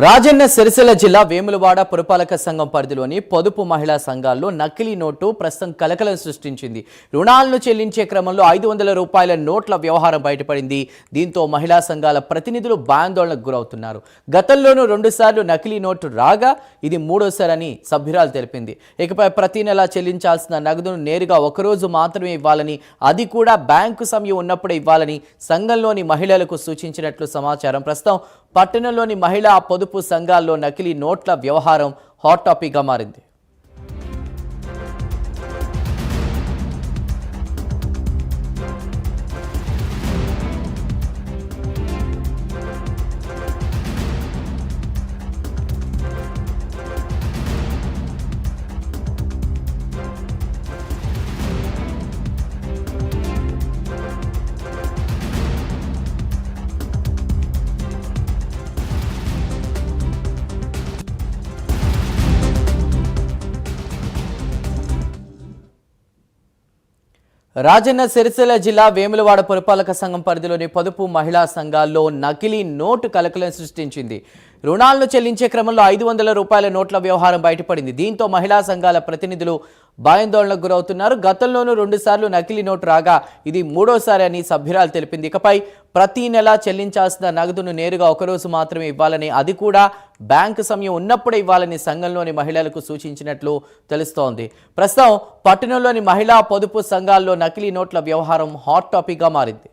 రాజన్న సిరిసిల్ల జిల్లా వేములవాడ పురపాలక సంఘం పరిధిలోని పొదుపు మహిళా సంఘాల్లో నకిలీ నోటు ప్రస్తుతం కలకలం సృష్టించింది. రుణాలను చెల్లించే క్రమంలో 500 రూపాయల నోట్ల వ్యవహారం బయటపడింది. దీంతో మహిళా సంఘాల ప్రతినిధులు భయాందోళనకు గురవుతున్నారు. గతంలోనూ 2 సార్లు నకిలీ నోటు రాగా ఇది 3వసారని సభ్యురాలు తెలిపింది. ఇకపై ప్రతి నెల చెల్లించాల్సిన నగదును నేరుగా ఒకరోజు మాత్రమే ఇవ్వాలని, అది కూడా బ్యాంకు సమయం ఉన్నప్పుడే ఇవ్వాలని సంఘంలోని మహిళలకు సూచించినట్లు సమాచారం. ప్రస్తుతం పట్టణంలోని మహిళా పొదుపు సంఘాల్లో నకిలీ నోట్ల వ్యవహారం హాట్ టాపిక్గా మారింది. రాజన్న సిరిసిల్ల జిల్లా వేములవాడ పురపాలక సంఘం పరిధిలోని పొదుపు మహిళా సంఘాల్లో నకిలీ నోటు కలకలం సృష్టించింది. రుణాలను చెల్లించే క్రమంలో 500 రూపాయల నోట్ల వ్యవహారం బయటపడింది. దీంతో మహిళా సంఘాల ప్రతినిధులు భయాందోళనకు గురవుతున్నారు. గతంలోనూ 2 సార్లు నకిలీ నోటు రాగా ఇది 3వసారి అని సభ్యురాలు తెలిపింది. ఇకపై ప్రతి నెల చెల్లించాల్సిన నగదును నేరుగా ఒకరోజు మాత్రమే ఇవ్వాలని, అది కూడా బ్యాంకు సమయం ఉన్నప్పుడే ఇవ్వాలని సంఘంలోని మహిళలకు సూచించినట్లు తెలుస్తోంది. ప్రస్తుతం పట్టణంలోని మహిళా పొదుపు సంఘాల్లో నకిలీ నోట్ల వ్యవహారం హాట్ టాపిక్గా మారింది.